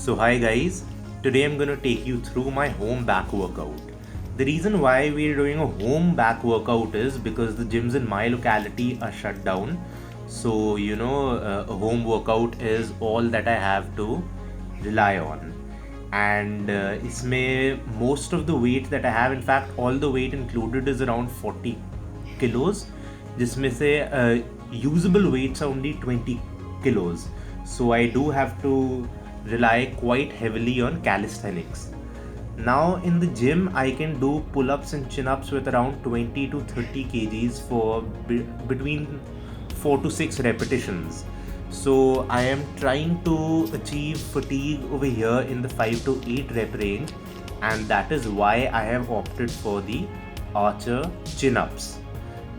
So hi guys, today I'm going to take you through my home back workout. The reason why we're doing a home back workout is because the gyms in my locality are shut down. So a home workout is all that I have to rely on. And इसमें most of the weight that I have, in fact all the weight included is around 40 kilos, जिसमें से usable weights are only 20 kilos. So I do have to rely quite heavily on calisthenics. Now in the gym, I can do pull-ups and chin-ups with around 20 to 30 kgs for between 4 to 6 repetitions. So I am trying to achieve fatigue over here in the 5 to 8 rep range, and that is why I have opted for the archer chin-ups,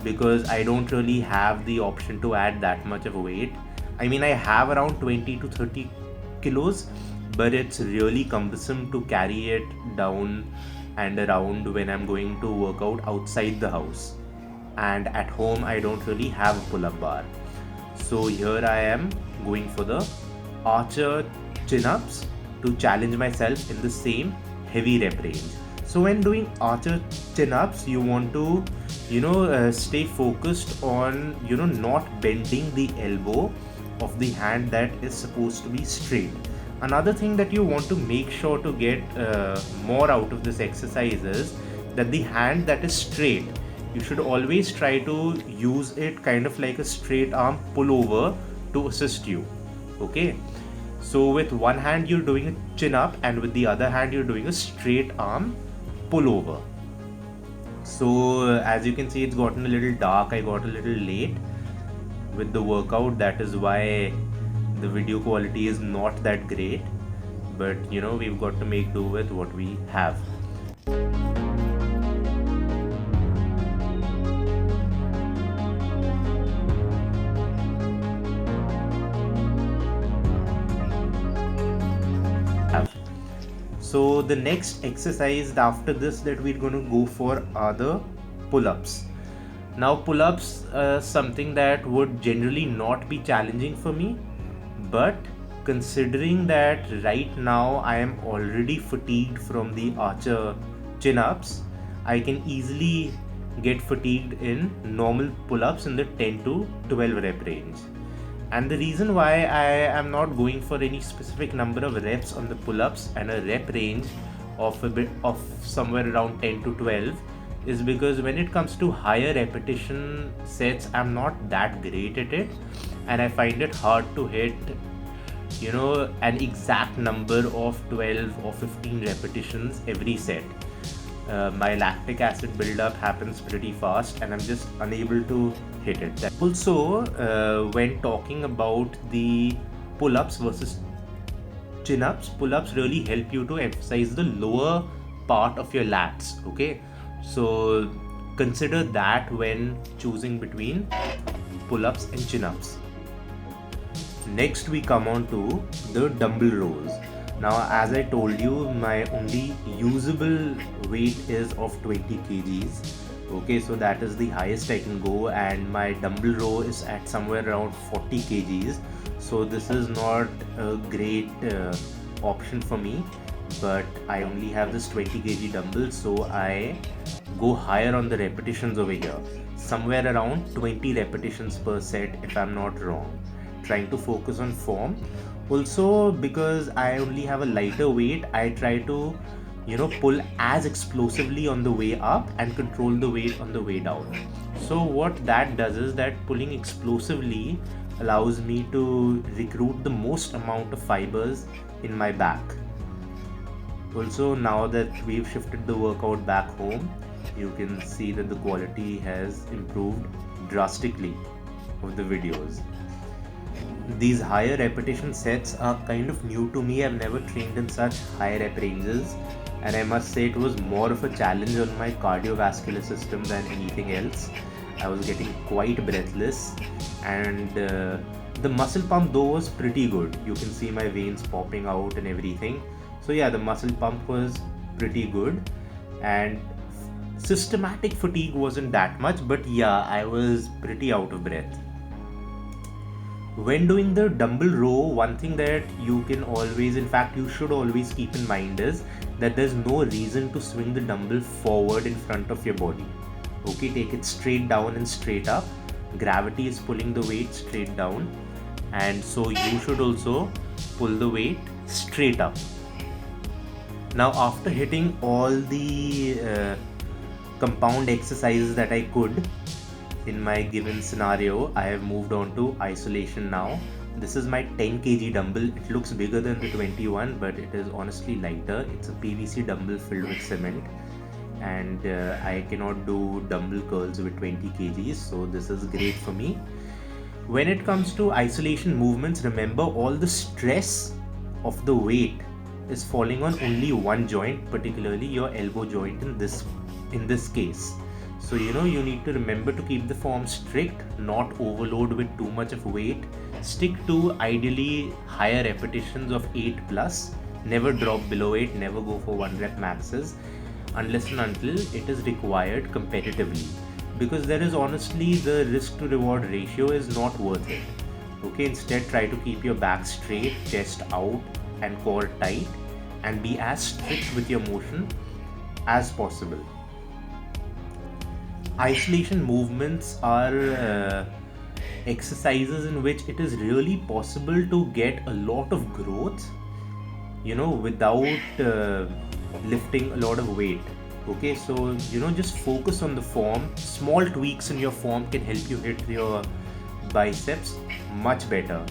because I don't really have the option to add that much of weight. I mean, I have around 20 to 30 kilos, but it's really cumbersome to carry it down and around when I'm going to work out outside the house. And at home, I don't really have a pull-up bar. So here I am going for the archer chin-ups to challenge myself in the same heavy rep range. So when doing archer chin-ups, you want to stay focused on not bending the elbow of the hand that is supposed to be straight. Another thing that you want to make sure to get more out of this exercise is that the hand that is straight, you should always try to use it kind of like a straight arm pullover to assist you. Okay, so with one hand you're doing a chin up, and with the other hand you're doing a straight arm pullover. So as you can see, it's gotten a little dark. I got a little late with the workout, that is why the video quality is not that great, but we've got to make do with what we have. So the next exercise after this that we're going to go for are the pull-ups. Now pull-ups something that would generally not be challenging for me, but considering that right now I am already fatigued from the archer chin-ups, I can easily get fatigued in normal pull-ups in the 10 to 12 rep range. And the reason why I am not going for any specific number of reps on the pull-ups and a rep range of somewhere around 10 to 12 is because when it comes to higher repetition sets, I'm not that great at it, and I find it hard to hit an exact number of 12 or 15 repetitions every set. My lactic acid buildup happens pretty fast and I'm just unable to hit it. Also, when talking about the pull-ups versus chin-ups, pull-ups really help you to emphasize the lower part of your lats. Okay, so consider that when choosing between pull-ups and chin-ups. Next we come on to the dumbbell rows. Now as I told you, my only usable weight is of 20 kgs. Okay, so that is the highest I can go, and my dumbbell row is at somewhere around 40 kgs. So this is not a great option for me, but I only have this 20 kg dumbbell, so I go higher on the repetitions over here, somewhere around 20 repetitions per set if I'm not wrong, trying to focus on form. Also, because I only have a lighter weight, I try to pull as explosively on the way up and control the weight on the way down. So what that does is that pulling explosively allows me to recruit the most amount of fibers in my back. Also, now that we've shifted the workout back home, you can see that the quality has improved drastically of the videos. These higher repetition sets are kind of new to me. I've never trained in such high rep ranges, and I must say it was more of a challenge on my cardiovascular system than anything else. I was getting quite breathless, and the muscle pump though was pretty good. You can see my veins popping out and everything. So yeah, the muscle pump was pretty good, and systematic fatigue wasn't that much, but yeah, I was pretty out of breath. When doing the dumbbell row, one thing that you can always, in fact you should always keep in mind is that there's no reason to swing the dumbbell forward in front of your body. Okay, take it straight down and straight up. Gravity is pulling the weight straight down, and so you should also pull the weight straight up. Now, after hitting all the compound exercises that I could in my given scenario, I have moved on to isolation now. This is my 10 kg dumbbell. It looks bigger than the 21, but it is honestly lighter. It's a PVC dumbbell filled with cement, and I cannot do dumbbell curls with 20 kgs, so this is great for me. When it comes to isolation movements, remember all the stress of the weight is falling on only one joint, particularly your elbow joint in this case. So you need to remember to keep the form strict, not overload with too much of weight. Stick to ideally higher repetitions of 8 plus. Never drop below 8, never go for 1 rep maxes unless and until it is required competitively, because there is honestly the risk to reward ratio is not worth it. Okay, instead try to keep your back straight, chest out and core tight, and be as strict with your motion as possible. Isolation movements are exercises in which it is really possible to get a lot of growth, without lifting a lot of weight. Okay, so just focus on the form. Small tweaks in your form can help you hit your biceps much better.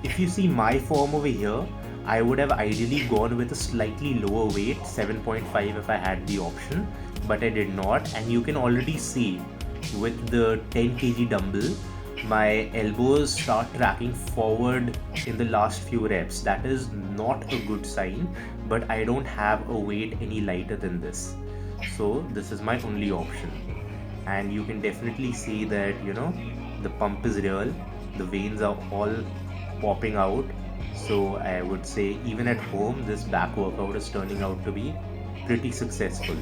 If you see my form over here, I would have ideally gone with a slightly lower weight, 7.5 if I had the option, but I did not. And you can already see with the 10 kg dumbbell, my elbows start tracking forward in the last few reps. That is not a good sign, but I don't have a weight any lighter than this. So this is my only option. And you can definitely see that, the pump is real. The veins are all popping out. So I would say even at home, this back workout is turning out to be pretty successful.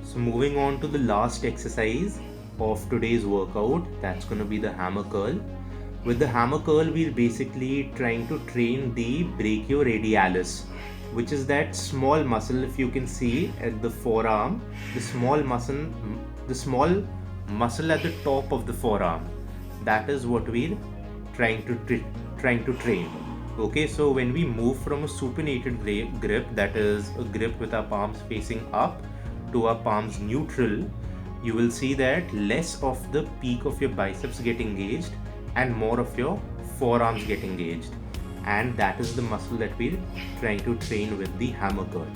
So moving on to the last exercise of today's workout, that's going to be the hammer curl. With the hammer curl, we're basically trying to train the brachioradialis, which is that small muscle, if you can see at the forearm, the small muscle at the top of the forearm. That is what we're trying to train. Okay, so when we move from a supinated grip, that is a grip with our palms facing up, to our palms neutral, you will see that less of the peak of your biceps get engaged and more of your forearms get engaged, and that is the muscle that we're trying to train with the hammer curl.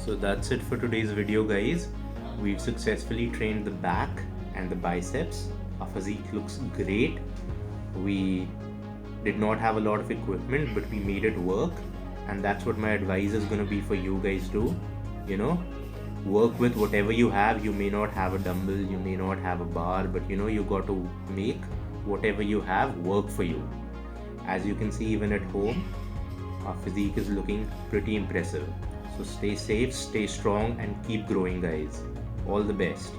So that's it for today's video, guys. We've successfully trained the back and the biceps. Our physique looks great. We did not have a lot of equipment, but we made it work, and that's what my advice is going to be for you guys too. Work with whatever you have. You may not have a dumbbell, you may not have a bar, but you got to make whatever you have work for you. As you can see, even at home, our physique is looking pretty impressive. So stay safe, stay strong, and keep growing, guys. All the best.